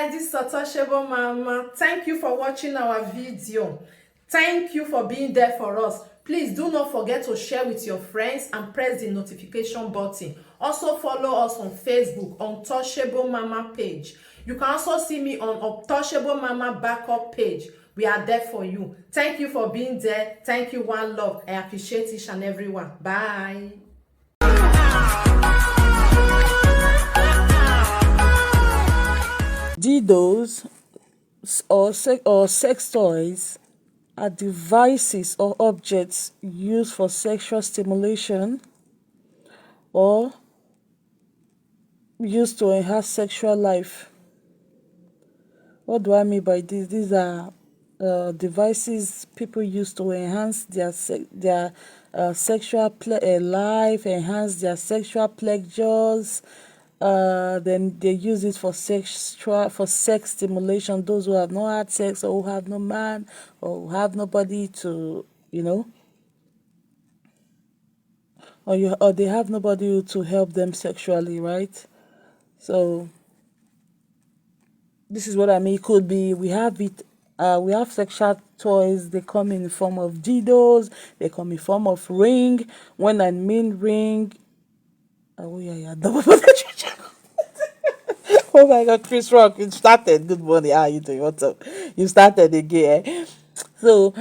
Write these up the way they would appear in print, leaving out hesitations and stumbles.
guys, this is Untouchable Mama. Thank you for watching our video. Thank you for being there for us. Please do not forget to share with your friends and press the notification button. Also follow us on Facebook, Untouchable Mama page. You can also see me on Untouchable Mama backup page. We are there for you. Thank you for being there. Thank you, one love. I appreciate each and everyone. Bye. Dildos or sex toys are devices or objects used for sexual stimulation or used to enhance sexual life. What do I mean by this? These are devices people use to enhance their sexual life, enhance their sexual pleasures. Then they use it for sex stimulation. Those who have not had sex or who have no man or who have nobody to, or they have nobody to help them sexually, right? So this is what I mean. It could be we have sexual toys. They come in the form of dildos. They come in form of ring. When I mean ring, oh yeah, double penetration. Oh my God, Chris Rock, you started. Good morning. How are you doing? What's up? You started again. So,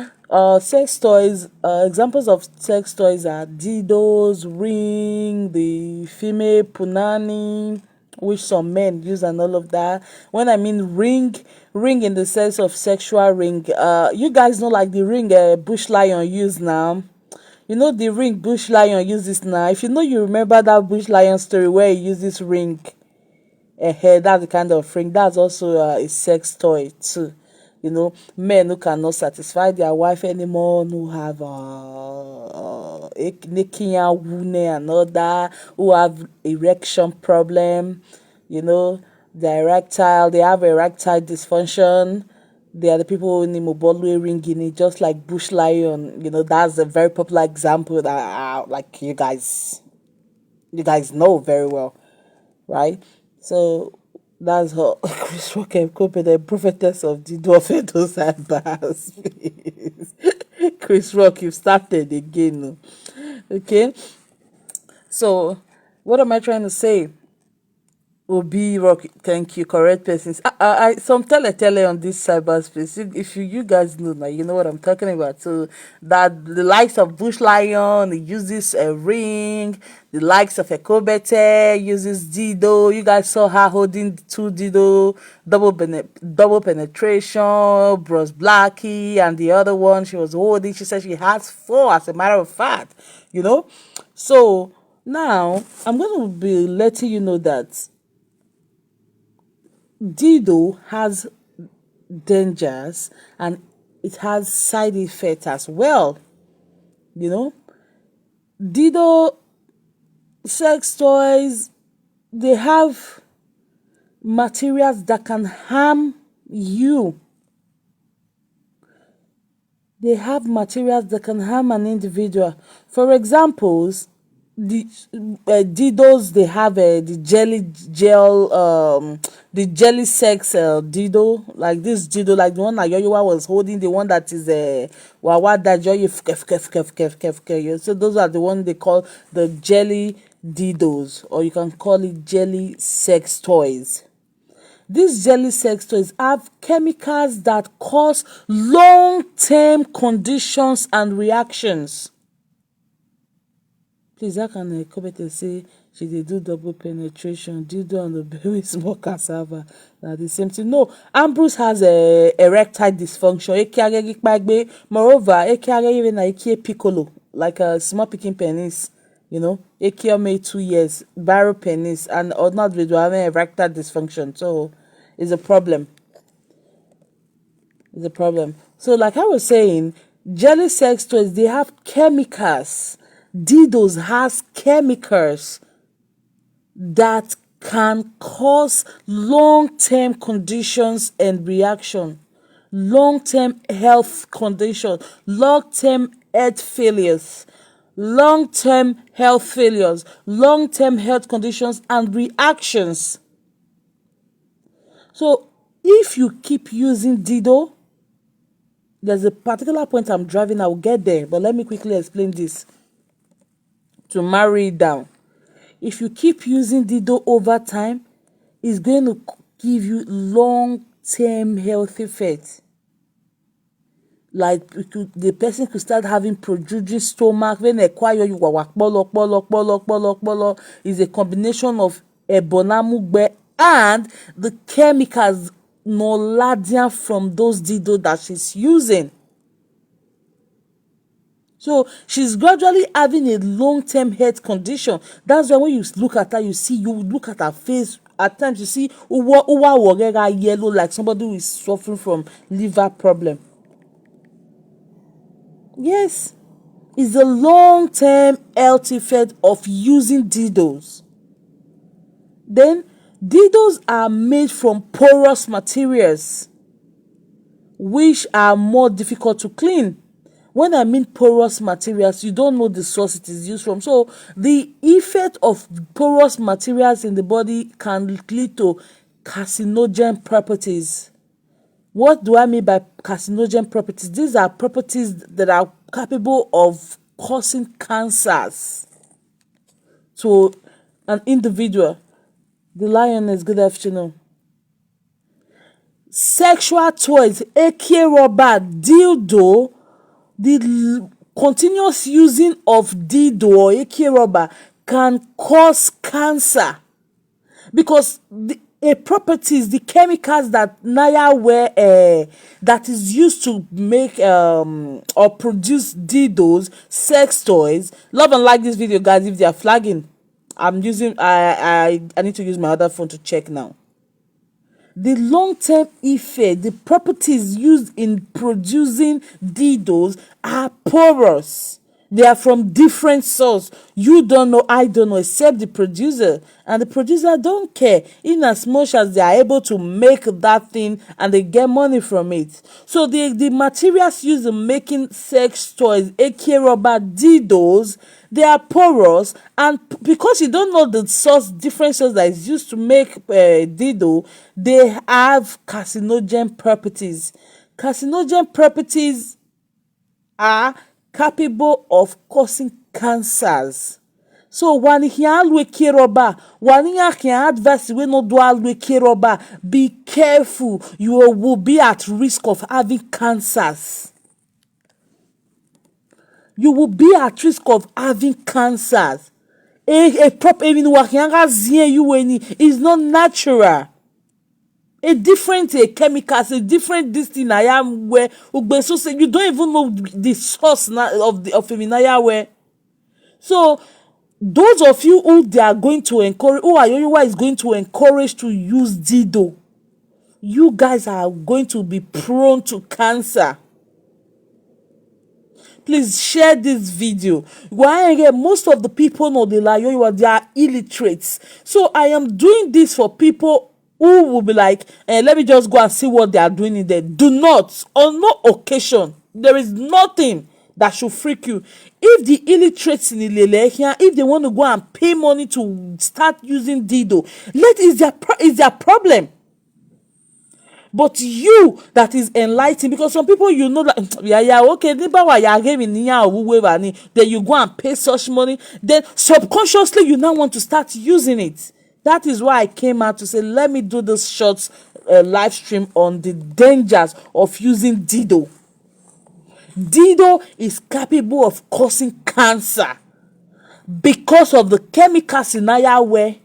sex toys. Examples of sex toys are dildos, ring, the female punani, which some men use, and all of that. When I mean ring in the sense of sexual ring. You guys know like the ring Bush Lion use now. You know the ring Bush Lion uses now. If you know, you remember that Bush Lion story where he uses ring. That's the kind of ring. That's also a sex toy too. Men who cannot satisfy their wife anymore, who have and all that, who have erection problem, they have erectile dysfunction. They are the people in the mobile ring in it, just like Bush Lion. That's a very popular example that like you guys know very well, right? So that's how Chris Rock and Cope, the prophetess of the Dwarf and Bars. Chris Rock, you've started again. Okay. So what am I trying to say? Obi Rock, thank you, correct persons. Some tele on this cyberspace. If you guys know now, you know what I'm talking about. So that the likes of Bush Lion uses a ring, the likes of Ekobete uses Dido. You guys saw her holding two Dido, double penetration, Bros Blackie, and the other one she was holding. She said she has 4, as a matter of fact. So now I'm going to be letting you know that Dido has dangers and it has side effects as well. Dido sex toys, they have materials that can harm you. They have materials that can harm an individual. For examples, the dildos, they have the jelly sex dildo, like this dildo, like the one that Yoyowa was holding, the one that is wawa that joy. So those are the ones they call the jelly dildos, or you can call it jelly sex toys. These jelly sex toys have chemicals that cause long-term conditions and reactions. Please, how can a Kobete say she did do double penetration, dildo on the baby small cassava? Now the same thing. No, Ambrose has a erectile dysfunction. Moreover, even like piccolo, like a small picking penis. Akio made 2 years, barrel penis, and or not with having erectile dysfunction. So it's a problem. So like I was saying, jelly sex toys, they have chemicals. Dildos has chemicals that can cause long-term conditions and reaction, long-term health conditions, long-term health failures, long-term health conditions and reactions. So If you keep using Dido, there's a particular point I'm driving, I'll get there, but let me quickly explain this to marry it down. If you keep using Dido over time, it's going to give you long-term health effects. Like the person could start having protruding stomach when they acquire you is a combination of ebonamugbe and the chemicals noladian from those Dido that she's using. So she's gradually having a long-term health condition. That's why when you look at her, you look at her face. At times you see uwa yellow, like somebody who is suffering from liver problem. Yes, it's a long-term health effect of using Didos. Then Didos are made from porous materials, which are more difficult to clean. When I mean porous materials, you don't know the source it is used from. So the effect of porous materials in the body can lead to carcinogen properties. What do I mean by carcinogen properties? These are properties that are capable of causing cancers to an individual. The lioness, good afternoon. Sexual toys, aka rubber, dildo, the continuous using of Dido or aka rubber can cause cancer because the properties, the chemicals that Naya wear that is used to make or produce Didos, sex toys. Love and like this video, guys. If they are flagging, I'm using I need to use my other phone to check now. The long-term effect, the properties used in producing Didos are porous. They are from different sources. You don't know, I don't know, except the producer. And the producer don't care in as much as they are able to make that thing and they get money from it. So the materials used in making sex toys, aka rubber Didos, they are porous, and because you don't know the source, different source that is used to make Dido, they have carcinogen properties. Carcinogen properties are capable of causing cancers. So when you always rubber, when you can advise we no do always rubber, be careful. You will be at risk of having cancers. You will be at risk of having cancers. Is not natural. A different chemicals, a different this thing I am where so say you don't even know the source of feminine where. So those of you who they are going to encourage, who Ayoyowa is going to encourage to use Dido, you guys are going to be prone to cancer. Please share this video. Why again? Most of the people know they are illiterates. So I am doing this for people who will be like, let me just go and see what they are doing in there. Do not, on no occasion, there is nothing that should freak you. If the illiterates in Ilele, if they want to go and pay money to start using Dido, is their problem. But you that is enlightened, because some people you know that okay, then you go and pay such money, then subconsciously you now want to start using it. That is why I came out to say, let me do this short live stream on the dangers of using Dido. Dido is capable of causing cancer because of the chemicals in our wear.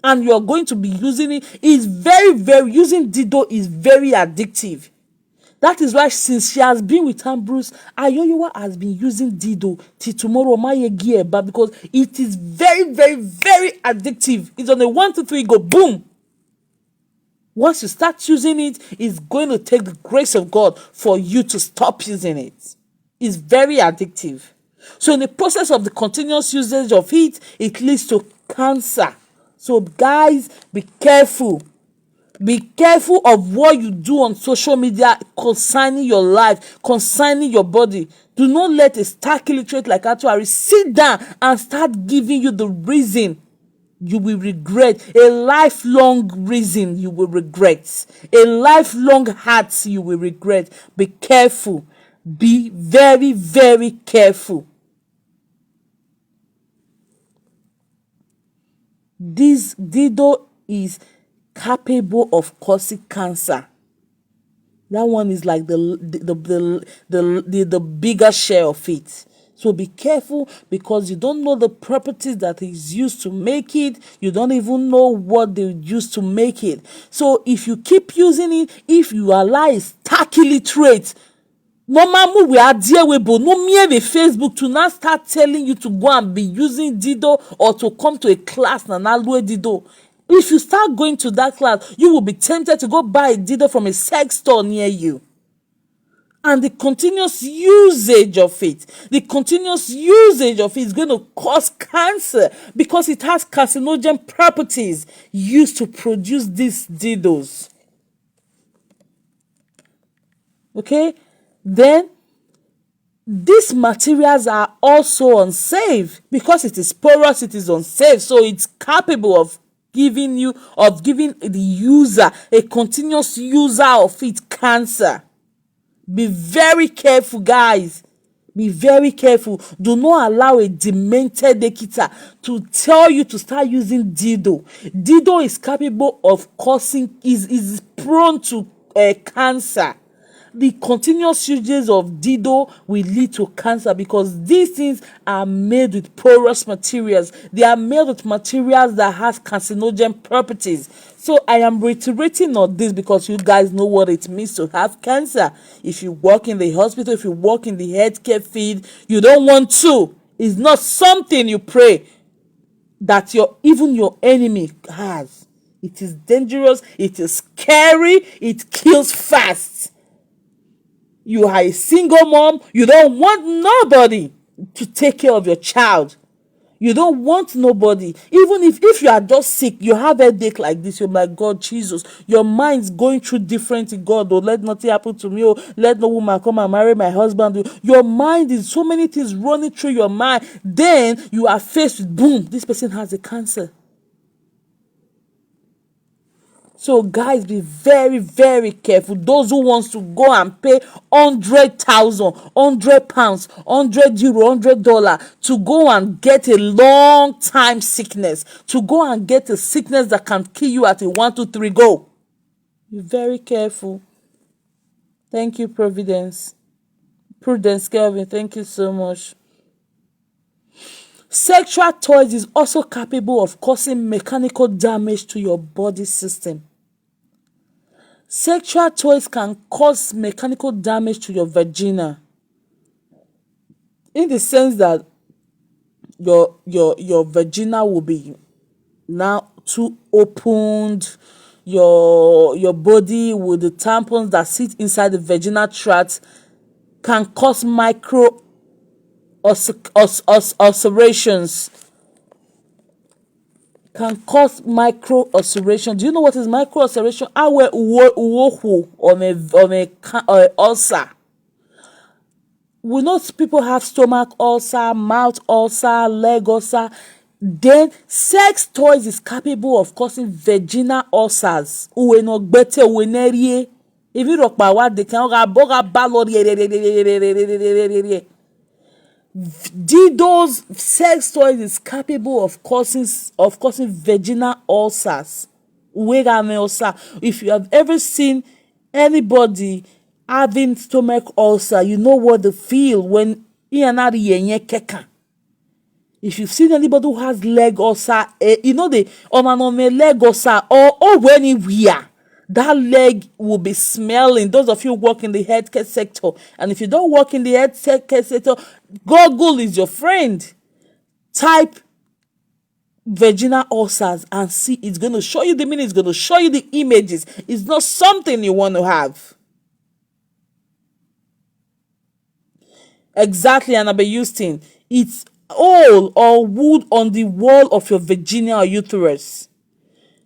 And you're going to be using it. Is using Dido is very addictive. That is why since she has been with Ambrose, Ayoyowa has been using Dido till tomorrow, but because it is very addictive. It's on a 1, 2, 3 go boom. Once you start using it, it's going to take the grace of God for you to stop using it. It's very addictive. So in the process of the continuous usage of it, it leads to cancer. So guys, be careful. Be careful of what you do on social media concerning your life, concerning your body. Do not let a stark illiterate like Atuari sit down and start giving you the reason You will regret. A lifelong reason you will regret. A lifelong heart you will regret. Be careful. Be very, very careful. This Dido is capable of causing cancer. That one is like the bigger share of it. So be careful, because you don't know the properties that is used to make it. You don't even know what they used to make it. So if you keep using it, if you allow it stark illiterate, normal we are there we but no mere the Facebook to now start telling you to go and be using Dido or to come to a class na alwe Dido. If you start going to that class, you will be tempted to go buy a Dido from a sex store near you. And the continuous usage of it is going to cause cancer, because it has carcinogen properties used to produce these Didos. Okay? Then, these materials are also unsafe because it is porous, it is unsafe. So it's capable of giving the user, a continuous user of it, cancer. Be very careful, guys. Be very careful. Do not allow a demented Ekita to tell you to start using Dido. Dido is capable of causing, is prone to cancer. The continuous uses of Dido will lead to cancer, because these things are made with porous materials. They are made with materials that has carcinogen properties. So I am reiterating on this because you guys know what it means to have cancer. If you work in the hospital, if you work in the healthcare field, you don't want to. It's not something you pray that even your enemy has. It is dangerous. It is scary. It kills fast. You are a single mom. You don't want nobody to take care of your child. You don't want nobody. Even if you are just sick, you have a headache like this, you're like, God, Jesus, your mind's going through different to God. Oh, let nothing happen to me. Oh, let no woman come and marry my husband. Oh, your mind is so many things running through your mind. Then you are faced with, boom, this person has a cancer. So guys, be very, very careful. Those who wants to go and pay 100,000, £100, €100, $100 to go and get a long time sickness, to go and get a sickness that can kill you at a 1, 2, 3 go. Be very careful. Thank you, Prudence Kelvin. Thank you so much. Sexual toys is also capable of causing mechanical damage to your body system. Sexual toys can cause mechanical damage to your vagina, in the sense that your vagina will be now too opened. Your body with the tampons that sit inside the vaginal tract can cause micro ulcerations. Can cause micro ulceration. Do you know what is micro ulceration? Awe uwohu on a ulcer. We know people have stomach ulcer, mouth ulcer, leg ulcer. Then sex toys is capable of causing vaginal ulcers. Uwe no gbete uwe nerie. If you rock by what they can boga ballot. Dido's sex toys is capable of causing vaginal ulcers. If you have ever seen anybody having stomach ulcer, you know what they feel when if you've seen anybody who has leg ulcer, you know the on leg ulcer or anywhere, that leg will be smelling. Those of you who work in the healthcare sector, and if you don't work in the healthcare sector, Google is your friend. Type vaginal ulcers and see. It's going to show you the meaning. It's going to show you the images. It's not something you want to have. Exactly, Annabelle Houston. It's oil or wood on the wall of your vaginal uterus.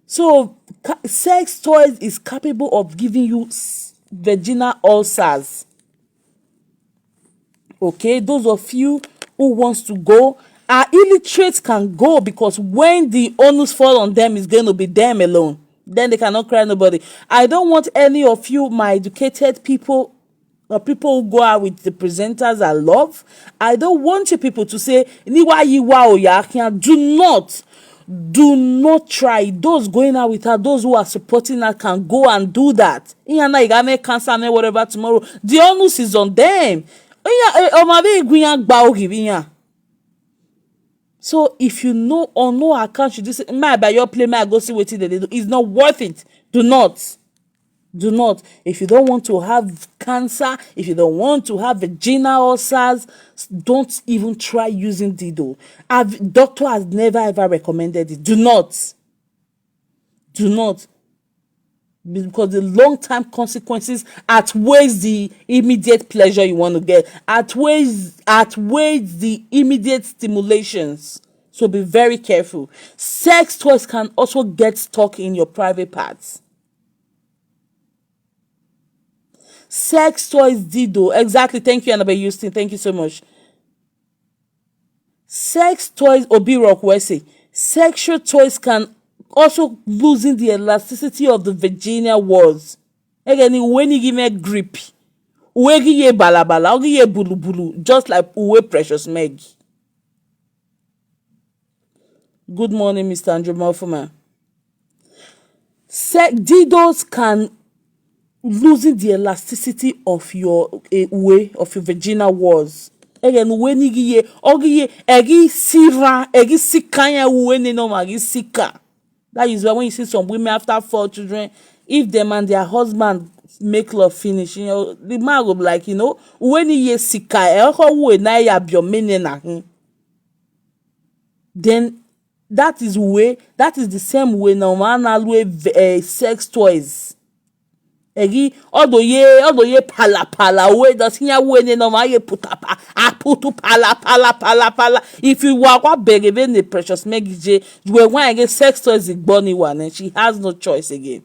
So, sex toys is capable of giving you vaginal ulcers. Okay, those of you who wants to go Our illiterates can go, because when the onus fall on them, is going to be them alone. Then they cannot cry nobody. I don't want any of you, my educated people, or people who go out with the presenters I love. I don't want you people to say, Niwa yiwa oya. Do not try. Those going out with her, those who are supporting her, can go and do that. Iyana igame cancer and whatever tomorrow. The onus is on them. So if you know on no account you just say, my by your play, my go see what they do. It's not worth it. Do not. Do not. If you don't want to have cancer, if you don't want to have vaginal ulcers, don't even try using Dido. Doctor has never ever recommended it. Do not. Do not. Because the long-term consequences outweighs the immediate pleasure you want to get. Outweighs the immediate stimulations. So be very careful. Sex toys can also get stuck in your private parts. Sex toys, Dido. Exactly. Thank you, Annabelle Houston. Thank you so much. Sex toys, Obi Rock Wesley. Sexual toys can also losing the elasticity of the vaginal walls. Again, when you give me a grip, we give you balabala, we give you bulu bulu, just like Uwe Precious Meg. Good morning, Mr. Andrew Morfuma. Didos can losing the elasticity of your way of your vaginal walls. Again, when you give egi sira, egi sikanya when no magi sika. That is why when you see some women after 4 children, if them and their husband make love finish, the man will be like, when you sika, then that is the same way now man always sex toys. Egi odoye pala we does here we no ma ye putapa putu pala. If you walk up beg even the Precious Megije, you will want to get sex toys is bunny one, and she has no choice again.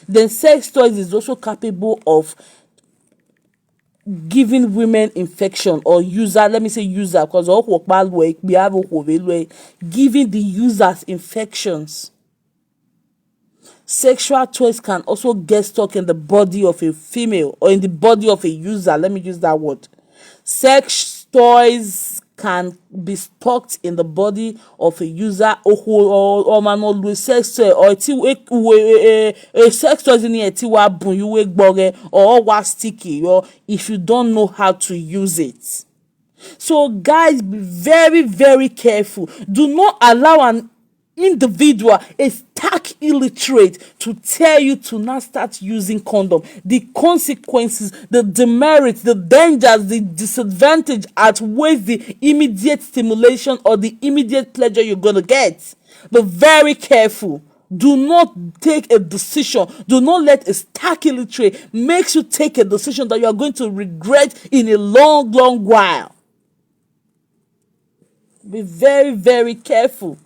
Then sex toys is also capable of giving women infection, or let me say user, because giving the users infections. Sexual toys can also get stuck in the body of a female, or in the body of a user. Let me use that word. Sex toys can be stuck in the body of a user, or man always sex toy, or a sex toys in here or was sticky, or if you don't know how to use it. So guys, be very, very careful. Do not allow an individual, a stark illiterate, to tell you to not start using condom. The consequences, the demerits, the dangers, the disadvantage outweighs the immediate stimulation or the immediate pleasure you're gonna get. Be very careful. Do not take a decision. Do not let a stark illiterate makes you take a decision that you are going to regret in a long, long while. Be very, very careful.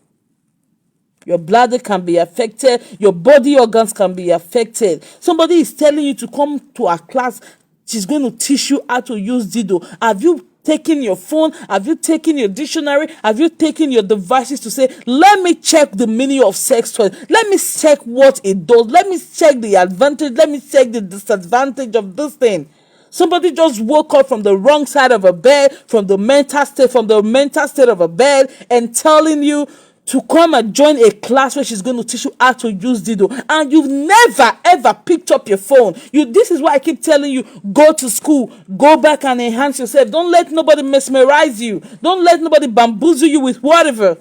Your bladder can be affected. Your body organs can be affected. Somebody is telling you to come to a class. She's going to teach you how to use Dido. Have you taken your phone? Have you taken your dictionary? Have you taken your devices to say, let me check the meaning of sex toys. Let me check what it does. Let me check the advantage. Let me check the disadvantage of this thing. Somebody just woke up from the wrong side of a bed, from the mental state of a bed, and telling you to come and join a class where she's going to teach you how to use Dido, and you've never ever picked up your phone. This is why I keep telling you, go to school, go back and enhance yourself. Don't let nobody mesmerize you. Don't let nobody bamboozle you with whatever.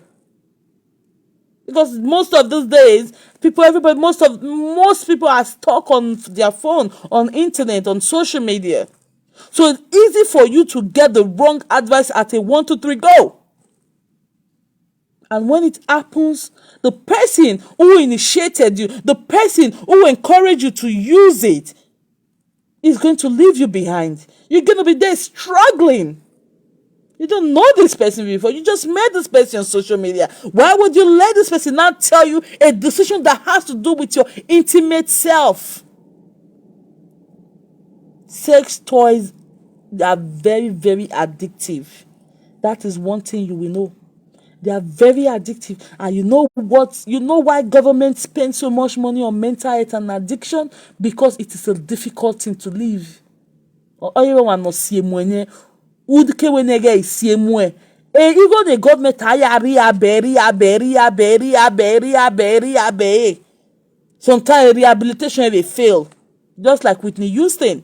Because most of these days, most people are stuck on their phone, on internet, on social media. So it's easy for you to get the wrong advice at a 1, 2, 3 go. And when it happens, the person who initiated you, the person who encouraged you to use it, is going to leave you behind. You're going to be there struggling. You don't know this person before. You just met this person on social media. Why would you let this person not tell you a decision that has to do with your intimate self? Sex toys are very, very addictive. That is one thing you will know. They are very addictive. And you know what? You know why government spends so much money on mental health and addiction? Because it is a difficult thing to live. Everyone must see money. Udke wenege see money. Even the government aberi. Sometimes rehabilitation will fail. Just like Whitney Houston.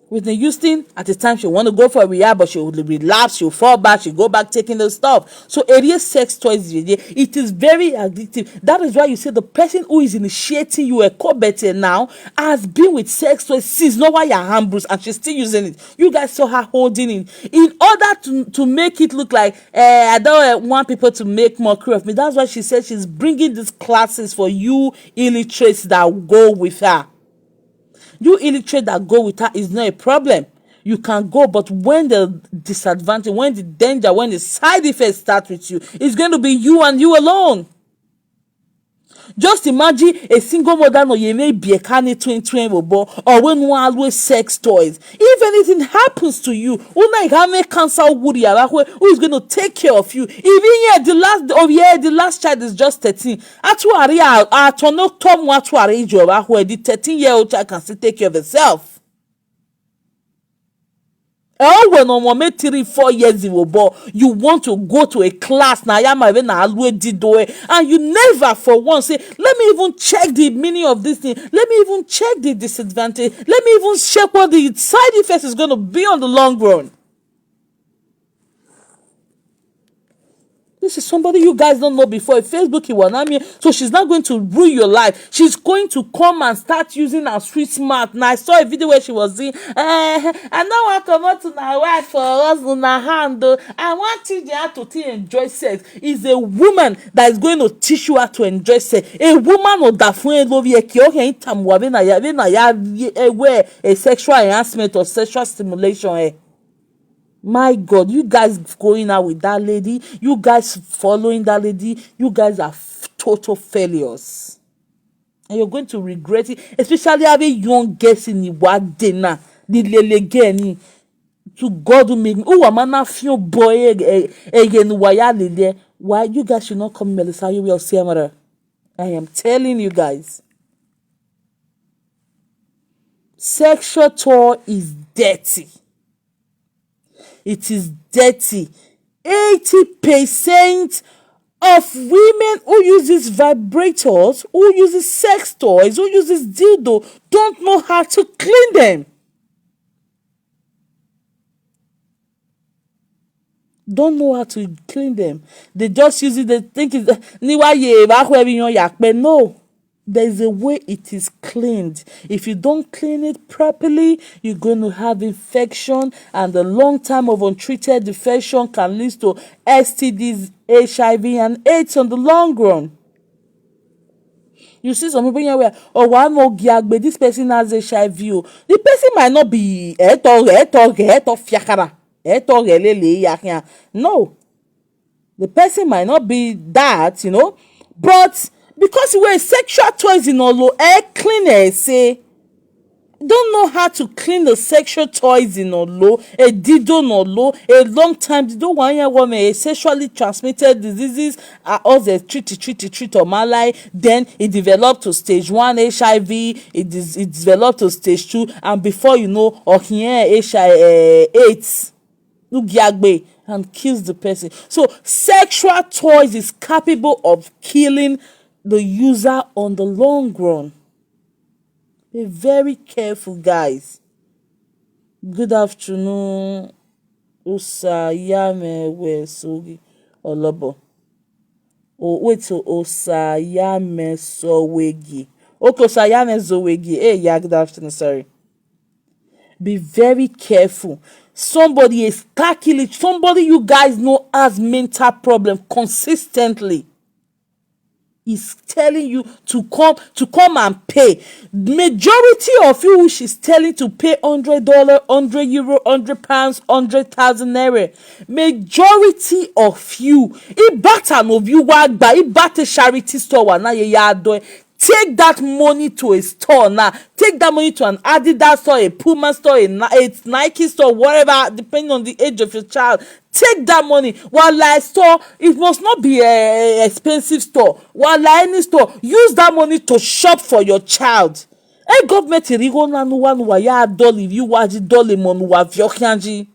Whitney Houston, at the time she want to go for a rehab, but she will relapse, she'll fall back, she'll go back taking the stuff. So area sex toys, it is very addictive. That is why you say the person who is initiating you a co-betting now has been with sex toys since no why you're humble and she's still using it. You guys saw her holding it. In order to make it look like, I don't want people to make mockery of me. That's why she said she's bringing these classes for you illiterates that go with her. You illiterate that go with her is not a problem. You can go, but when the disadvantage, when the danger, when the side effects start with you, it's going to be you and you alone. Just imagine a single mother no you may be a canny twin or when one always sex toys. If anything happens to you, who cancer who is going to take care of you? Even here the last child is just 13. Atuari atono tom watuari job where the 13-year-old child can still take care of herself. Oh, when on 3-4 years you want to go to a class now Dido, and you never for once say, let me even check the meaning of this thing, let me even check the disadvantage, let me even check what the side effects is going to be on the long run. This is somebody you guys don't know before. Facebook Iwanami. So she's not going to ruin your life. She's going to come and start using her sweet smart. Now I saw a video where she was saying, I don't want to come out to my wife for us on her hand. I want you to enjoy sex. Is a woman that is going to teach you how to enjoy sex. A woman of that phone love you a sexual enhancement or sexual stimulation. My God, you guys going out with that lady, you guys following that lady, you guys are total failures. And you're going to regret it, especially having young girls in the world dinner. The lele to God who make me. Oh, I'm not feel boy again. Why you guys should not come, Melissa? You will see, mother. I am telling you guys. Sexual toy is dirty. It is dirty. 80% of women who uses vibrators, who uses sex toys, who uses dildo, don't know how to clean them. Don't know how to clean them. They just use it. They think it's no. There is a way it is cleaned. If you don't clean it properly, you're going to have infection, and the long time of untreated infection can lead to STDs, HIV, and AIDS on the long run. You see some people here where, oh, one more giagbe, this person has HIV. The person might not be no. The person might not be that, but because we're sexual toys in all cleaner say don't know how to clean the sexual toys in Olo, a Dido no low, a long time Dido 1 year woman, a sexually transmitted diseases are all the treat or malai. Then it developed to stage 1 HIV, it developed to stage 2, and before you know, or here HIV AIDS, and kills the person. So sexual toys is capable of killing the user on the long run. Be very careful, guys. Good afternoon, Osayame Wesogi Olobo. Oh, wait, Osayame Sowegi. Okay, Osayame Zowegi. Hey, yeah, good afternoon, sorry. Be very careful. Somebody is tackling it. Somebody you guys know has mental problem consistently. Is telling you to come and pay. Majority of you she's telling to pay $100, €100, £100, 100,000 naira. Majority of you, ibatan of you wagba, ibate charity store na ye ya do. Take that money to a store now. take that money to an Adidas store, a Puma store, a Nike store, whatever, depending on the age of your child. Take that money. While like store, it must not be a expensive store. While like any store, use that money to shop for your child. Hey, government irigo na nuwa nuwa ya dolly if you watch dolly monuwa vyokanji.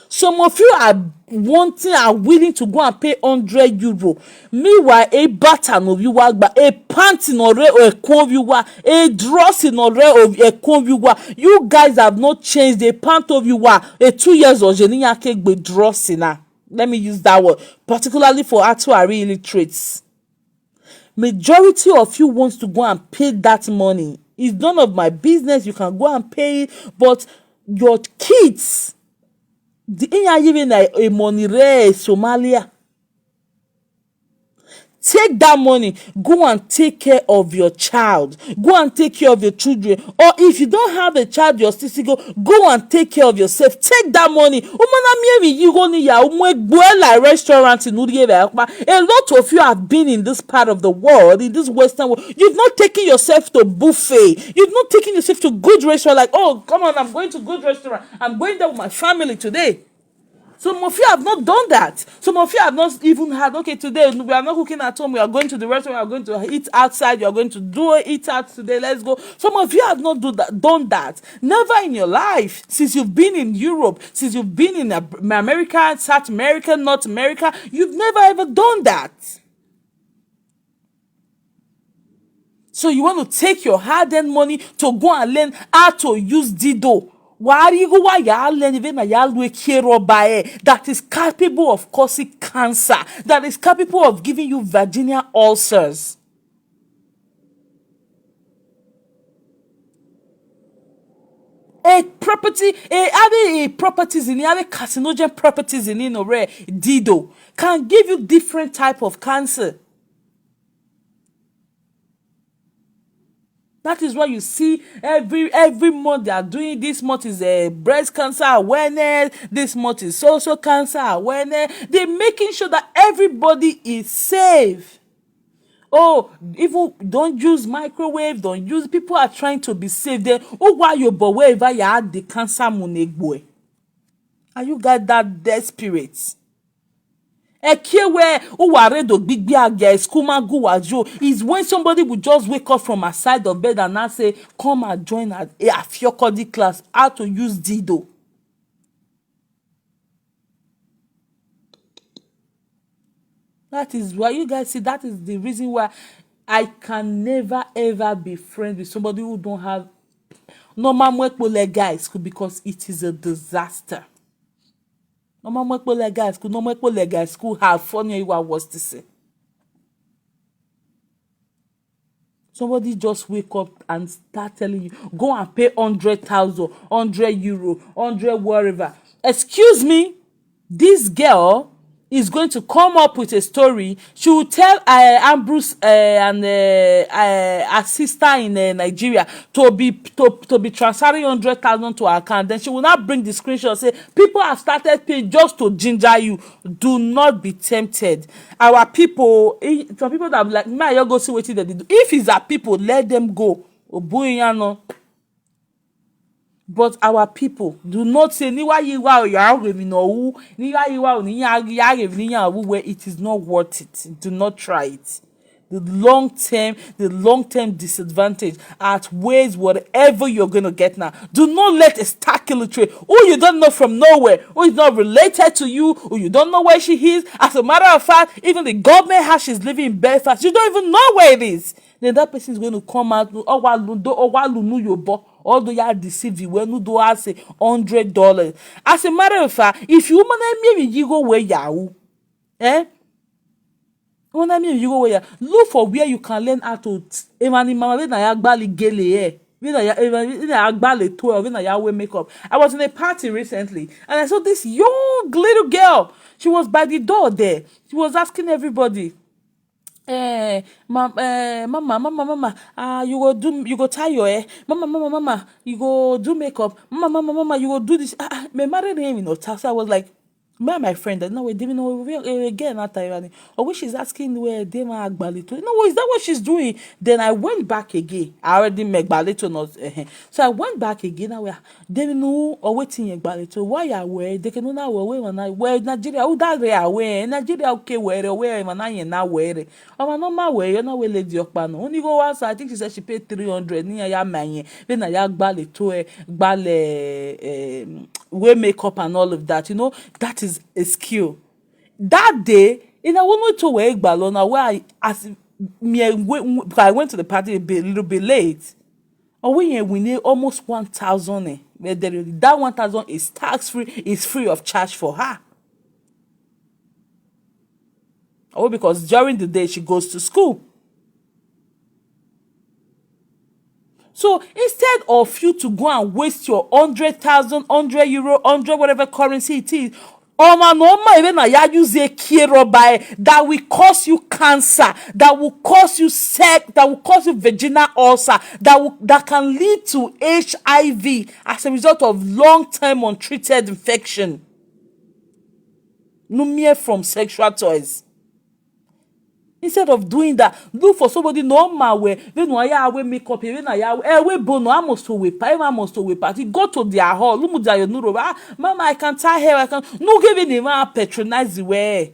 Some of you are willing to go and pay €100. Meanwhile, a button of you but a pant in or a cove you a dress in or a cove you guys have not changed the pant of you a 2 years or genia cake with dressing. Let me use that word, particularly for actuary illiterates. Majority of you wants to go and pay that money. It's none of my business. You can go and pay it, but your kids. The even a money Somalia. Take that money, go and take care of your child. Go and take care of your children. Or if you don't have a child, your sister go and take care of yourself. Take that money. Restaurant in a lot of you have been in this part of the world, in this Western world. You've not taken yourself to buffet. You've not taken yourself to good restaurant. Like, oh, come on, I'm going to good restaurant. I'm going there with my family today. Some of you have not done that. Some of you have not even had, okay, today we are not cooking at home. We are going to the restaurant. We are going to eat outside. You are going to eat out today. Let's go. Some of you have not done that. Never in your life. Since you've been in Europe, since you've been in America, South America, North America, you've never ever done that. So you want to take your hard-earned money to go and learn how to use Dido. That is capable of causing cancer, that is capable of giving you vaginal ulcers. A properties in other carcinogen properties in Dido can give you different type of cancer. That is why you see every month they are doing. This month is a breast cancer awareness. This month is social cancer awareness. They're making sure that everybody is safe. Oh, even don't use microwave. Don't use. People are trying to be safe. Then, oh, why you but wherever you had the cancer monegboy? Are you guys that desperate? Is when somebody will just wake up from a side of bed and now say, come and join a Fiokodi class, how to use Dido. That is why you guys see, that is the reason why I can never ever be friends with somebody who don't have normal guys, because it is a disaster. Normal guys school have funny you was to say. Somebody just wake up and start telling you, go and pay 100,000, €100, 100 whatever. Excuse me, this girl is going to come up with a story. She will tell Ambrose and her sister in Nigeria to be transferring 100,000 to her account. Then she will not bring the screenshot. Say people have started paying just to ginger you. Do not be tempted. Our people, some people that are like, man, you go see what they do. If it's our people, let them go. But our people do not say where it is not worth it. Do not try it. The long-term disadvantage outweighs whatever you're going to get now. Do not let a stark illiterate who you don't know from nowhere, who is not related to you, who you don't know where she is. As a matter of fact, even the government house she's living in Belfast, you don't even know where it is. Then that person is going to come out, although you are deceived, you will not do as $100. As a matter of fact, if you maybe you go where you look for where you can learn how to makeup. I was in a party recently and I saw this young little girl. She was by the door there. She was asking everybody, mama, you go tie your hair, mama, you go do makeup, mama, you go do this. Me married him, I was like, Me and my friend, no, we didn't know again that time. Or when she's asking where they ma agbalito. No, is that what she's doing? Then I went back again. I already make balito not. So I went back again. Now they know or waiting balito. Why are we? They can know where Nigeria. Who that they are where Nigeria okay where man I now where. Oh man, no my way. You know we lady okpano. Only go once. I think she said she paid 300. Ni ya manye. Then I ya balito wear makeup and all of that. You know that is a skill. That day, in a woman to wear balona where I went to the party a little bit late. Or we need almost 1,000. That 1,000 is tax free, is free of charge for her. Or because during the day she goes to school. So instead of you to go and waste your 100,000, €100, 100 whatever currency it is, even use a that will cause you cancer, that will cause you that will cause you vaginal ulcer, that can lead to HIV as a result of long-term untreated infection. No mere from sexual toys. Instead of doing that, look for somebody normal where they know ya we make up, even ya we bono almost to whip, almost to whip. Go to their hall. Look at your nuro. Mama, I can tie hair. I can no giving him a patronize the way.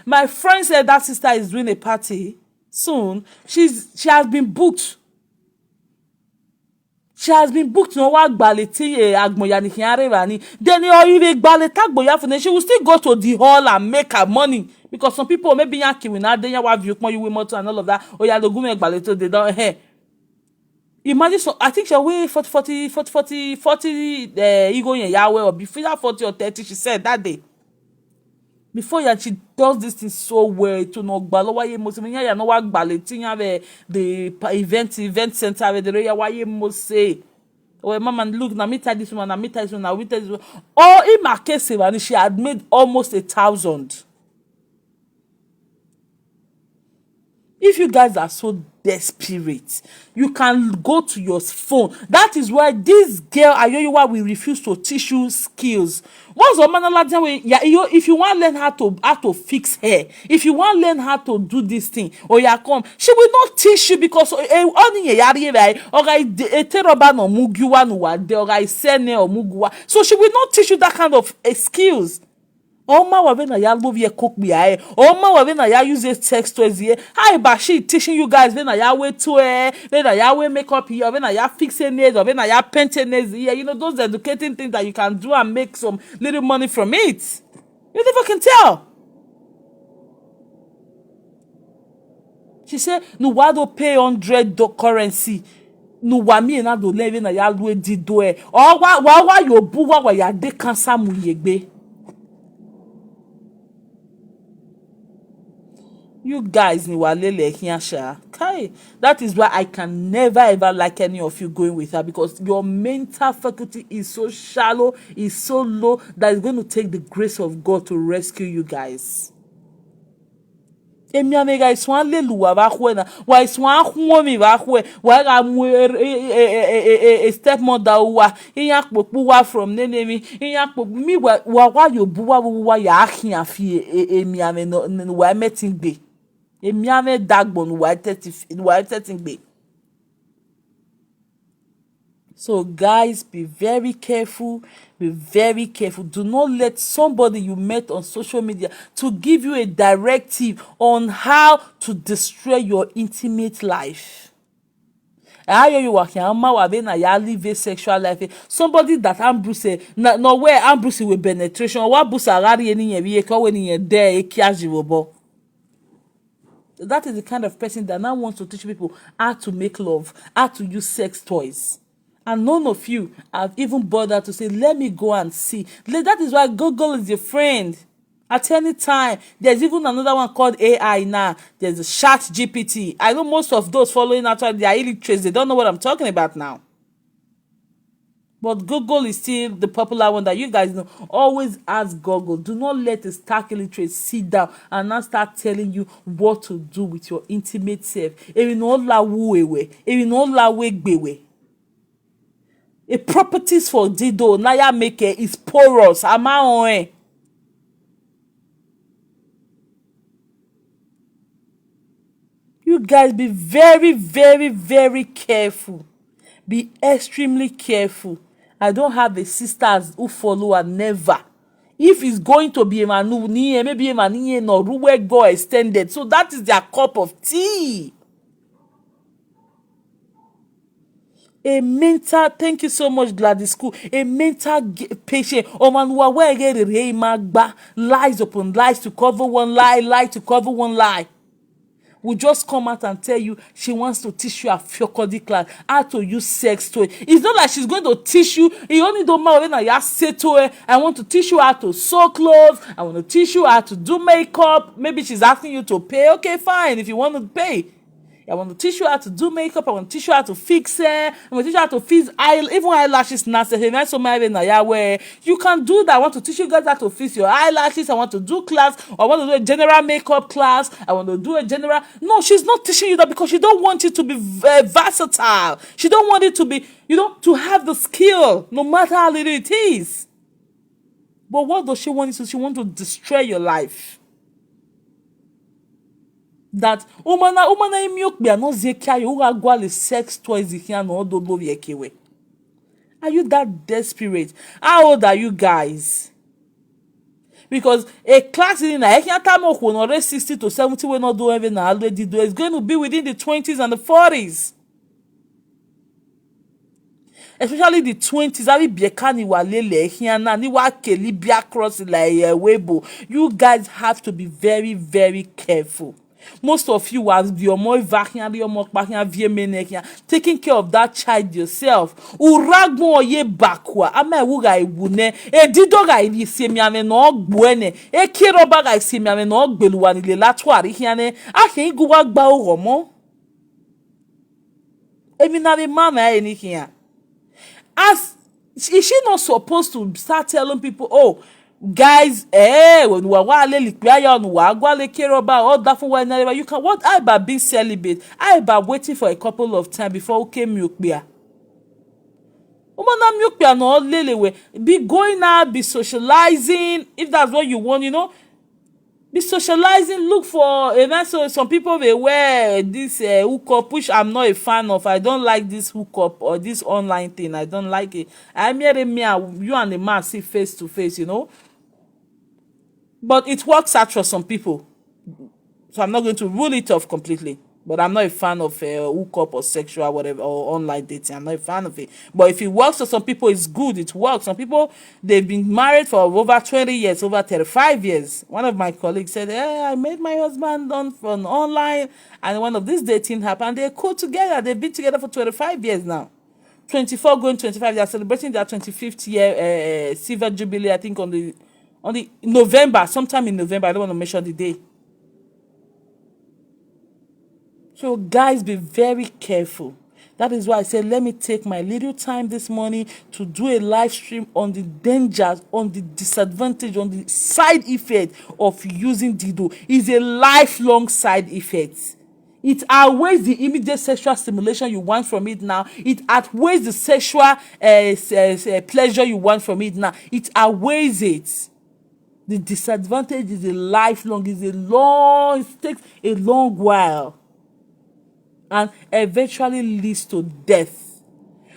My friend said that sister is doing a party soon. She has been booked. She has been booked no wa gbaleti agboya ni kiarevani. Then you even gbaleta agboya for she will still go to the hall and make her money. Because some people maybe yanking with that, then you have you will motor and all of that. Oh yeah, the go make gbaleta they don't hey. Imagine so I think she weigh 40 ego in Yahweh or before that 40 or 30 she said that day. Before yeah, she does this thing so well to no gbalo ye most me ya no wa gbaleti ya the event center the area why you say oh mama look na me tell this one na me tell this one na we tell this one. Oh in my case and she had made almost 1,000. If you guys are so desperate, you can go to your phone. That is why this girl Ayoyowa will refuse to teach you skills. Once a man yeah, if you want to learn how to fix hair, if you want to learn how to do this thing, or yeah, come, she will not teach you because so she will not teach you that kind of skills. Oma wavena ya love ye cook me aye. Oma wavena ya use sex toys here. Hi ba she teaching you guys vena ya way to vena ya way makeup here, vena ya fixing nails, or vena ya painting nails here. You know those educating things that you can do and make some little money from it. You never can tell. She said, "No, why do pay 100 currency? No, why me na do live na ya lwe Dido e. Or why you bu wa ya de cancer mu yegbe." You guys ni walele hiasha. Kai. That is why I can never ever like any of you going with her because your mental faculty is so shallow, is so low that it's going to take the grace of God to rescue you guys. Emi amega iswan lelu wa ba khwe na wa iswan khwo mi ba khwe wa ga mu stepmother wa iya popu wa from nenemi iya popu mi wa yo bu wa ya ahin afi emi ame no wa metin gbe. So guys, be very careful. Be very careful. Do not let somebody you met on social media to give you a directive on how to destroy your intimate life. You live a sexual life. Somebody that Ambrose no where Ambrose with penetration. What busagari any there that is the kind of person that now wants to teach people how to make love, how to use sex toys. And none of you have even bothered to say, let me go and see. That is why Google is your friend. At any time, there's even another one called AI now. There's a Chat GPT. I know most of those following after they are illiterate. They don't know what I'm talking about now. But Google is still the popular one that you guys know. Always ask Google. Do not let a stark illiterate sit down and now start telling you what to do with your intimate self. A properties for Dido naya make is porous. Ama on. You guys be very, very, very careful. Be extremely careful. I don't have a sisters who follow her, never. If it's going to be a manu, maybe a manu no ruwe go extended. So that is their cup of tea. A mental, thank you so much, Gladys School. A mental patient. Omanuwa where get the lies upon lies to cover one lie, lie to cover one lie. Will just come out and tell you she wants to teach you a fiokodi class how to use sex toy. It's not like she's going to teach you. You only don't know when I say to her, I want to teach you how to sew clothes. I want to teach you how to do makeup. Maybe she's asking you to pay. Okay, fine. If you want to pay. I want to teach you how to do makeup. I want to teach you how to fix hair. I want to teach you how to fix even eyelashes. You can do that. I want to teach you guys how to fix your eyelashes. I want to do class. Or I want to do a general makeup class. I want to do a general. No, she's not teaching you that because she don't want you to be versatile. She don't want it to be, to have the skill, no matter how little it is. But what does she want you to? She wants to destroy your life. That umana imiokbe no zekia you agwale sex toys here no do yekewe. Are you that desperate? How old are you guys? Because a class in a time of 60 to 70 we not do even already do is going to be within the 20s and the 40s. Especially the 20s, I will be kani walele hiana ni wa keli bia cross like webo. You guys have to be very, very careful. Most of you are taking care of that child yourself. Uragmo ye bakwa. Ama wuga ibune. Dido ga ibi semiame no gbuene. Kiroba ga semiame no gbeluwani le latwari hiane. Ahe iguwa gba oromo. Eminare mama any here. As is she not supposed to start telling people, oh, guys, when we are all that for whenever you can what I about being celibate, I about waiting for a couple of time before we came milk beer. No lele be going out, be socializing if that's what you want, be socializing, look for so some people they wear this hookup, which I'm not a fan of. I don't like this hookup or this online thing. I don't like it. I'm hearing me you and the man see face to face, But it works out for some people. So I'm not going to rule it off completely. But I'm not a fan of hookup or sexual whatever or online dating. I'm not a fan of it. But if it works for some people, it's good. It works. Some people, they've been married for over 20 years, over 35 years. One of my colleagues said, I met my husband on online. And one of these dating happened. They're cool together. They've been together for 25 years now. 24 going 25. They're celebrating their 25th year silver jubilee, I think, on the November, sometime in November. I don't want to mention the day. So guys, be very careful. That is why I said, let me take my little time this morning to do a live stream on the dangers, on the disadvantage, on the side effect of using Dido. It's a lifelong side effect. It outweighs the immediate sexual stimulation you want from it now. It outweighs the sexual pleasure you want from it now. It outweighs it. The disadvantage is a lifelong, it takes a long while. And eventually leads to death.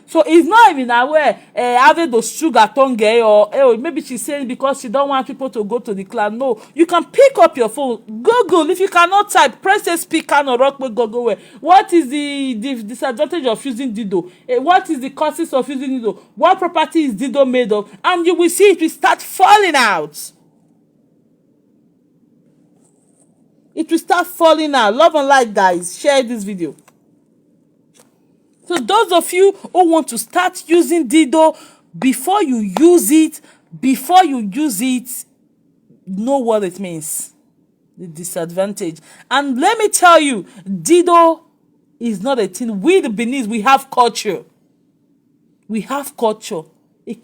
So it's not even aware having those sugar tongue or maybe she's saying because she don't want people to go to the class. No, you can pick up your phone, Google. If you cannot type, press the speaker or rock with Google. What is the disadvantage of using Dido? What is the causes of using Dido? What property is Dido made of? And you will see it will start falling out. It will start falling out. Love and light, guys. Share this video. So those of you who want to start using Dido, before you use it, know what it means. The disadvantage. And let me tell you, Dido is not a thing. We the Beninese, we have culture. We have culture. We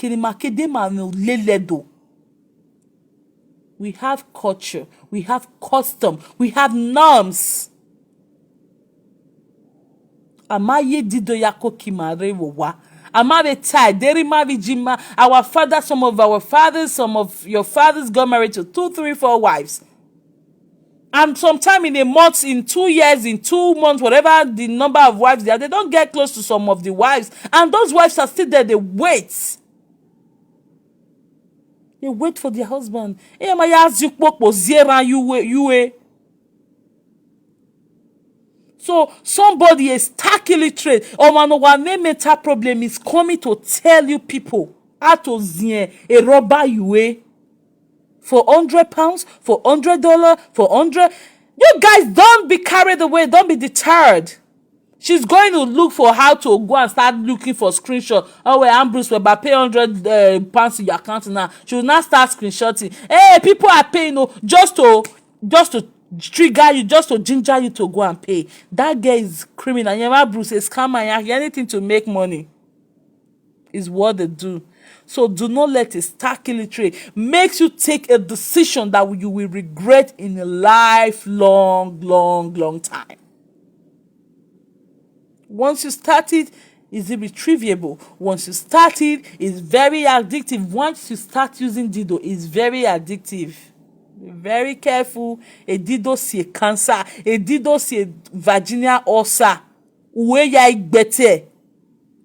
have culture. We have custom. We have norms. Amaye Dido yako kimare wowa. Amare tie, deri marry jima. Our father, some of our fathers, some of your fathers got married to 2, 3, 4 wives. And sometime in a month, in 2 years, in 2 months, whatever the number of wives they are, they don't get close to some of the wives. And those wives are still there, they wait. They wait for their husband. So somebody is stark illiterate or man one mental problem is coming to tell you people how to zien a robber you for £100, for $100, for 100. You guys don't be carried away, don't be deterred. She's going to look for how to go and start looking for screenshot. Oh, well, Ambrose will pay £100 in your account now. She will now start screenshotting. Hey, people are paying just to trigger you, just to ginger you to go and pay. That girl is criminal. Ambrose is scammer. Anything to make money is what they do. So do not let a stark illiterate makes you take a decision that you will regret in a lifelong, long time. Once you start it, it's irretrievable. Once you start it, it's very addictive. Once you start using Dido, it's very addictive. Be very careful. A Dido see cancer. A Dido see vaginal ulcer. Where ya better.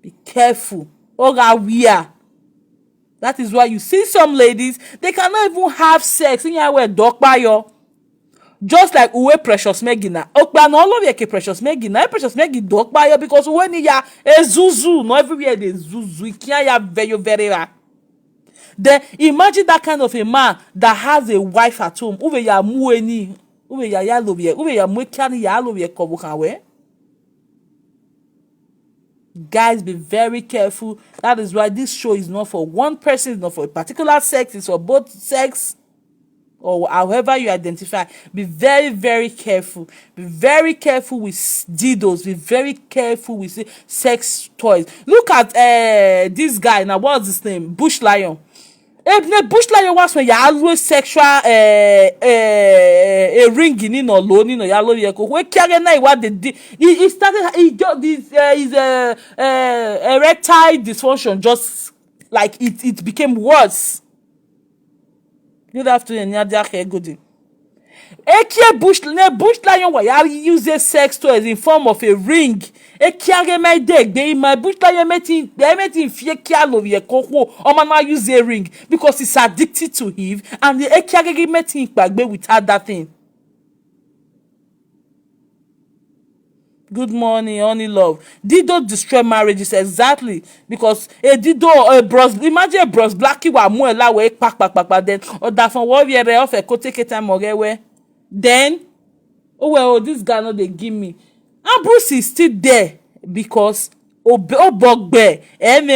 Be careful. Oga wear. That is why you see some ladies, they cannot even have sex. In your way, dog by your. Just like uwe Precious Megina. Okpa no all of you Precious Megina. Precious Megi dog by you because when ya zuzu, no everywhere they zuzu. It can't ya very rare. Then imagine that kind of a man that has a wife at home. Uwe ya mueni, uwe ya yalovye, uwe ya mwekani ya yalovye kobukanwe. Guys, be very careful. That is why this show is not for one person, it's not for a particular sex, it's for both sex. Or however you identify, be very careful. Be very careful with dildos. Be very careful with sex toys. Look at this guy now. What's his name? Bush Lion. Bush Lion was when you always sexual a ring in or loan in or yellow yeko. Where carrying what they did. He started. He got this his erectile dysfunction. Just like it became worse. Good afternoon, Nadia Hegodi. Ekie bush lion wa ya use sex toys in form of a ring. Ekie my deck be my bush lion metin fear kialo ye koko or man use a ring because he's addicted to it and the ekie metin bagbe without that thing. Good morning, honey love. Dido destroy marriages exactly because a Dido a bros. Imagine a bros blacky wa muela we pack then or that from what we are off a kote time or then oh well this guy no they give me and Bruce is still there because obogbe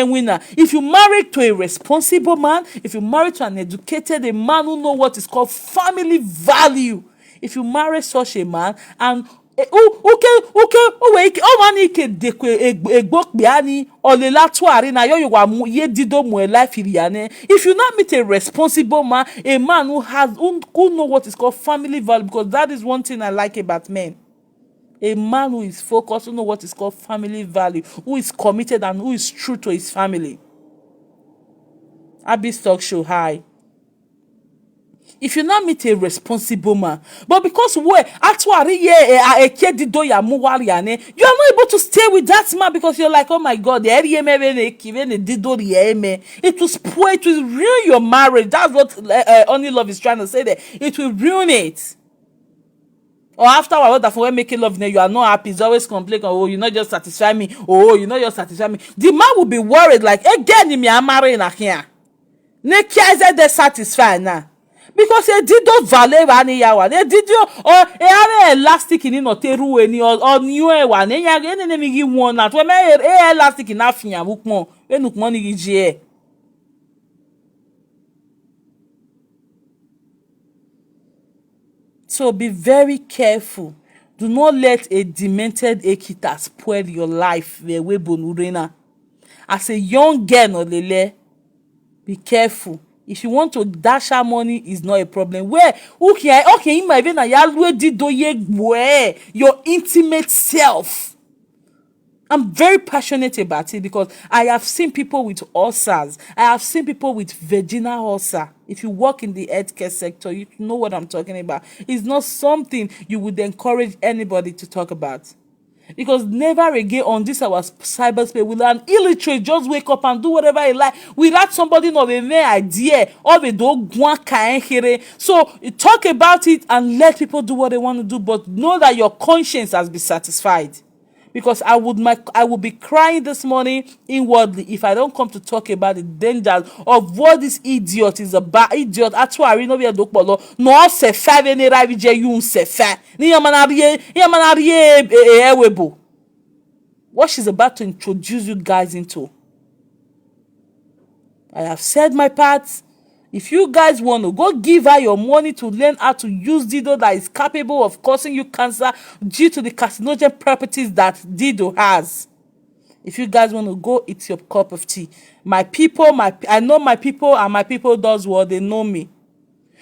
winner. If you marry to a responsible man, if you marry to an educated a man who know what is called family value, if you marry such a man and mani ke dekwe egbok biani olela tuari na yo wa ye Dido mo life iriane. If you not meet a responsible man, a man who know what is called family value, because that is one thing I like about men. A man who is focused, who know what is called family value, who is committed and who is true to his family. Abby's talk show hi. If you not meet a responsible man, but because you are not able to stay with that man because you're like, oh my God, it will spoil, it will ruin your marriage. That's what Only Love is trying to say there. It will ruin it. Or after when making love, you are not happy. It's always complaining, oh, you not just satisfy me. Oh, you not just satisfy me. The man will be worried, like, again, me, I'm marrying here. They satisfied now. Because a Dido vale wani yawa. A Dido or a elastic in no teru any or new one. Any me give one that when a elastic in Afia mukmo. When look money gije. So be very careful. Do not let a demented ekita spoil your life. As a young girl, no lele, be careful. If you want to dash her money, is not a problem. Where okay, in my vein, your intimate self. I'm very passionate about it because I have seen people with ulcers. I have seen people with vaginal ulcer. If you work in the healthcare sector, you know what I'm talking about. It's not something you would encourage anybody to talk about. Because never again on this our cyberspace will an illiterate just wake up and do whatever he like without somebody not a mere idea of a dog. So talk about it and let people do what they want to do, but know that your conscience has been satisfied. Because I would be crying this morning inwardly if I don't come to talk about the dangers of what this idiot is about. Idiot actually no be dokpolo no se fa ve ne ravi je yun se fa ni yamanariye ewebo. What she's about to introduce you guys into. I have said my part. If you guys want to go give her your money to learn how to use Dido that is capable of causing you cancer due to the carcinogen properties that Dido has. If you guys want to go, it's your cup of tea. My people, I know my people and my people does what they know me.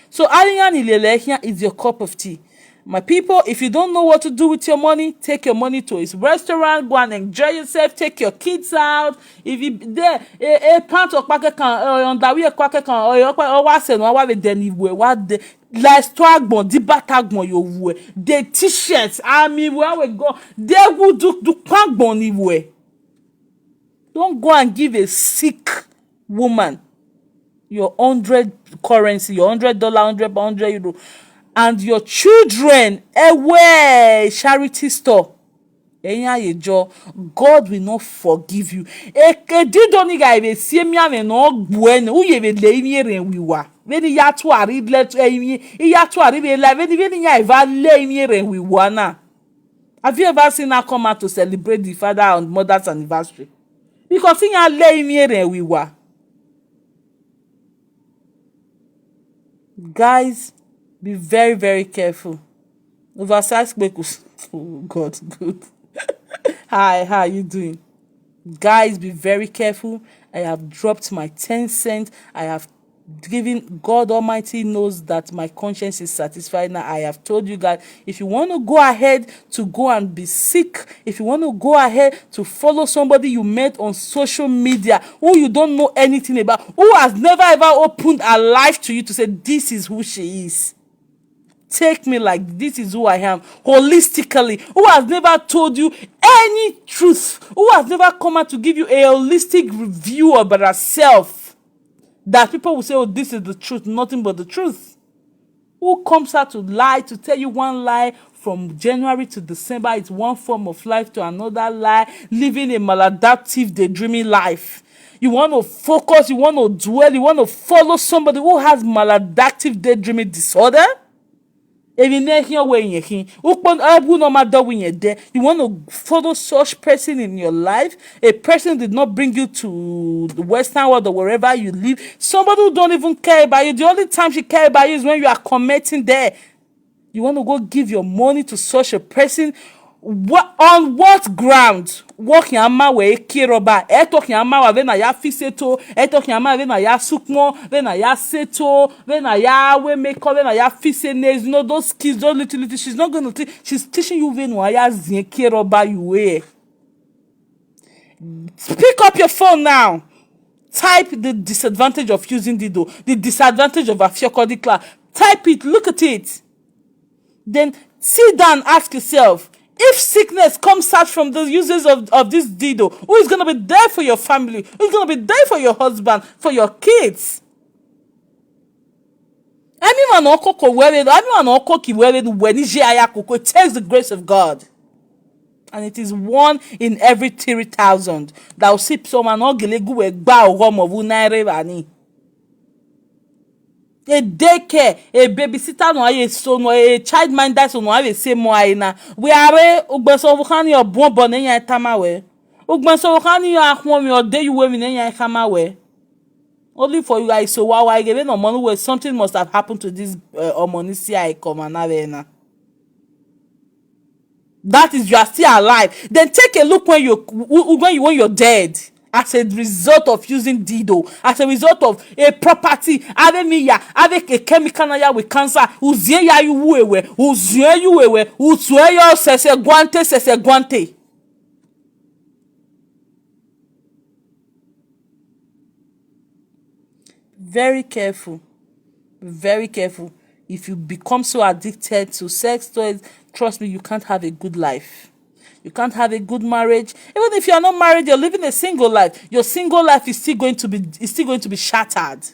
So Arian Ilelehia is your cup of tea. My people, if you don't know what to do with your money, take your money to his restaurant, go and enjoy yourself, take your kids out. If you there, a pant or packet can on that way, packet can or what's no what we then what the last twagbon, the batagbon you wear, the t-shirts, I mean where we go, they would do quagbon anywhere. Don't go and give a sick woman your 100 currency, your $100, 100 euro. And your children away charity store. God will not forgive you. Dido nigga even see me and no bueno. Who you even lay me and we were. When you have to read let you have to read live. When you ever lay me and we were now. Have you ever seen her come out to celebrate the father and mother's anniversary? Because in your lay me and we were. Guys, be very, very careful. Oversized speckles. Oh, God, good. Hi, how are you doing? Guys, be very careful. I have dropped my 10 cents. I have given. God Almighty knows that my conscience is satisfied now. I have told you guys, if you want to go ahead to go and be sick, if you want to go ahead to follow somebody you met on social media who you don't know anything about, who has never ever opened her life to you to say this is who she is. Take me like this is who I am, holistically, who has never told you any truth, who has never come out to give you a holistic review about herself, that people will say, oh, this is the truth, nothing but the truth. Who comes out to lie, to tell you one lie from January to December, it's one form of life to another lie, living a maladaptive, daydreaming life. You want to focus, you want to dwell, you want to follow somebody who has maladaptive daydreaming disorder? You want to follow such person in your life, a person did not bring you to the Western world or wherever you live, somebody who don't even care about you. The only time she cares about you is when you are commenting there. You want to go give your money to such a person? On what ground? Walking ama we kiroba. Talking ama wa vena ya fiseto. Talking ama vena ya sukmo. Vena ya seto. Vena ya we make up. Vena ya fisenes. You know those kids, those little. She's not gonna teach. She's teaching you vena ya zin kiroba you way. Pick up your phone now. Type the disadvantage of using Dido. The disadvantage of Afiokodi class. Type it. Look at it. Then sit down and ask yourself, if sickness comes out from the users of this Dido, who is going to be there for your family? Who is going to be there for your husband, for your kids? It takes the grace of God. And it is 1 in every 3,000 that will see someone a daycare, a babysitter no aye so no a child minder so no aye say mo aye na we are ugbeso vukani your bon nya tama we ugbeso vukani your ahwon mi ode you we mi nya kama we only for you guys so why give no money where something must have happened to this omonisi I come na. That is you are still alive. Then take a look when you're dead. As a result of using Dido, as a result of a property, avec a chemical with cancer, uzie ya you wewe, uzie you wewe, uzie yo sese guante. Very careful. Very careful. If you become so addicted to sex toys, trust me, you can't have a good life. You can't have a good marriage. Even if you're not married, you're living a single life. Your single life is still going to be shattered.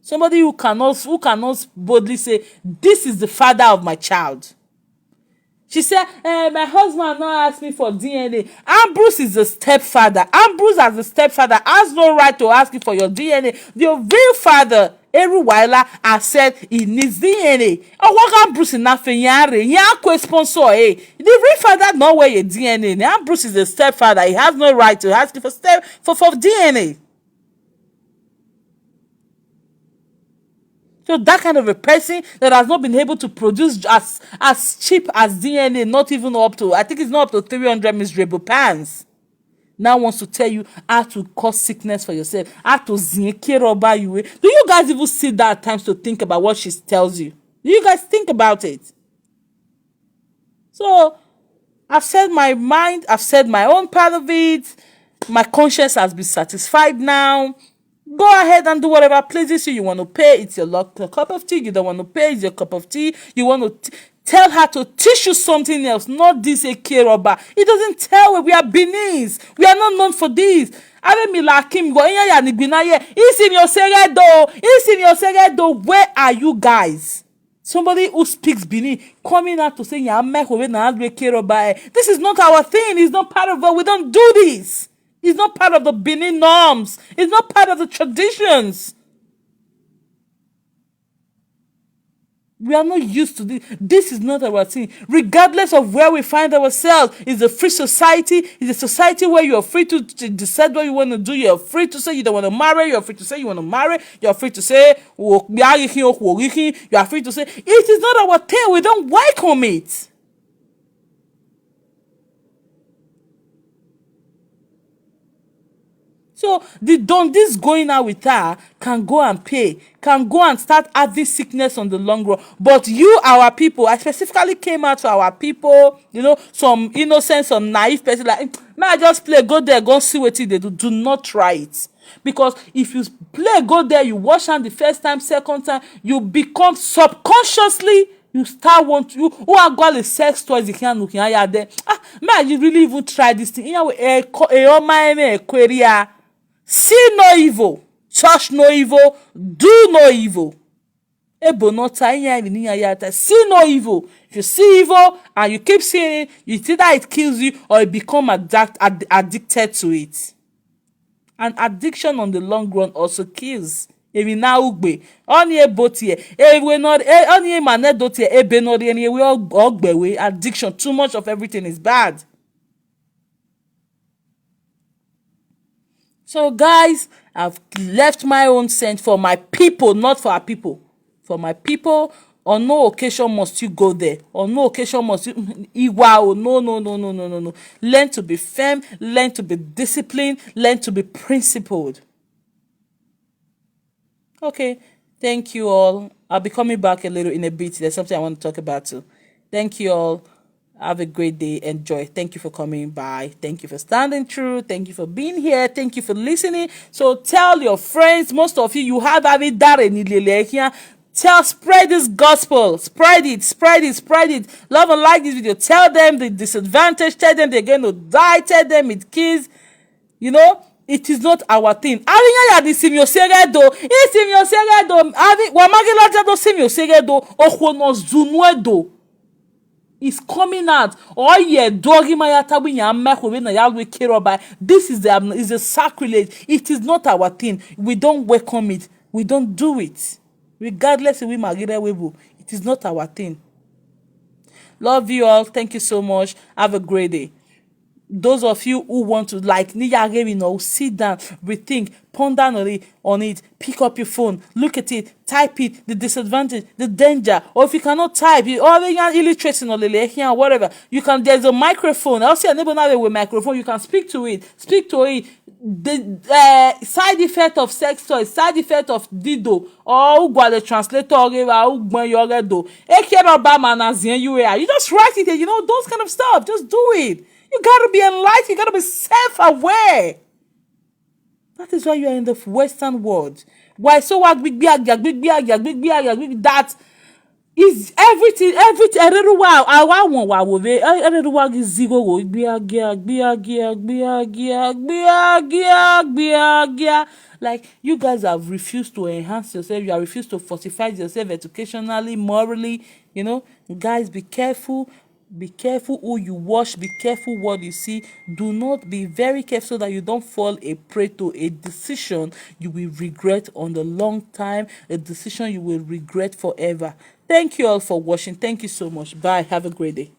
Somebody who cannot boldly say, this is the father of my child. She said, my husband not asked me for DNA. Ambrose is the stepfather. Ambrose, as the stepfather, has no right to ask you for your DNA. Your real father, Wahala, has said he needs DNA. Oh, what Ambrose in nothing? He sponsor. The real father not wear your DNA. Ambrose is the stepfather. He has no right to ask you for DNA. So that kind of a person that has not been able to produce as cheap as DNA, not even up to, I think it's not up to 300 miserable pounds, now wants to tell you how to cause sickness for yourself, how to care about you. Do you guys even sit there at times to think about what she tells you? Do you guys think about it? So I've said my mind, I've said my own part of it. My conscience has been satisfied now. Go ahead and do whatever pleases you. You want to pay, it's your cup of tea. You don't want to pay, it's your cup of tea. You want to tell her to teach you something else, not this a care about. It doesn't tell her. We are Beninese. We are not known for this. Where are you guys? Somebody who speaks Benin coming out to say, this is not our thing. It's not part of what we don't do this. It's not part of the Benin norms. It's not part of the traditions. We are not used to this. This is not our thing. Regardless of where we find ourselves, it's a free society. It's a society where you are free to decide what you want to do. You're free to say you don't want to marry. You're free to say you want to marry. You're free to say, you are free to say, it is not our thing. We don't welcome it. So this going out with her can go and pay, can go and start having sickness on the long run. But you, our people, I specifically came out to our people, some innocent, some naive person like, may I just play, go there, go see what they do. Do not try it. Because if you play, go there, you wash hand the first time, second time, you become subconsciously, you start you who are got the sex toys you can't look at there. Man, you really even try this thing. See no evil, touch no evil, do no evil. See no evil. If you see evil and you keep seeing it, you see that it kills you or you become addicted to it. And addiction on the long run also kills. Ebi na ugbe onye botie ewe not onye mane dotie ebe no de we ogbewe. Addiction, too much of everything is bad. So guys, I've left my own scent for my people, not for our people. For my people, on no occasion must you go there. On no occasion must you no. Learn to be firm, learn to be disciplined, learn to be principled. Okay, thank you all. I'll be coming back a little in a bit. There's something I want to talk about too. Thank you all. Have a great day. Enjoy. Thank you for coming by. Thank you for standing through. Thank you for being here. Thank you for listening. So tell your friends. Most of you have here. Spread this gospel. Spread it. Love and like this video. Tell them the disadvantage. Tell them they're going to die. Tell them it kills. It is not our thing. It's coming out. This is a sacrilege. It is not our thing. We don't welcome it. We don't do it. Regardless if we it is not our thing. Love you all. Thank you so much. Have a great day. Those of you who want to sit down, rethink, ponder on it, pick up your phone, look at it, type it, the disadvantage, the danger, or if you cannot type, or illiterate or whatever, there's a microphone. I'll see a neighbor now with microphone, you can speak to it. The side effect of sex toys, side effect of Dido, or the translator, you just write it, those kind of stuff, just do it. You gotta be enlightened. You gotta be self-aware. That is why you are in the Western world. Why so what big that is everything everywhere I want wa wo be everywhere is zero wo gbia. Like you guys have refused to enhance yourself, you have refused to fortify yourself educationally, morally, you know. Guys, be careful who you watch, be careful what you see. Do not be very careful so that you don't fall a prey to a decision you will regret on the long time, a decision you will regret forever. Thank you all for watching. Thank you so much. Bye. Have a great day.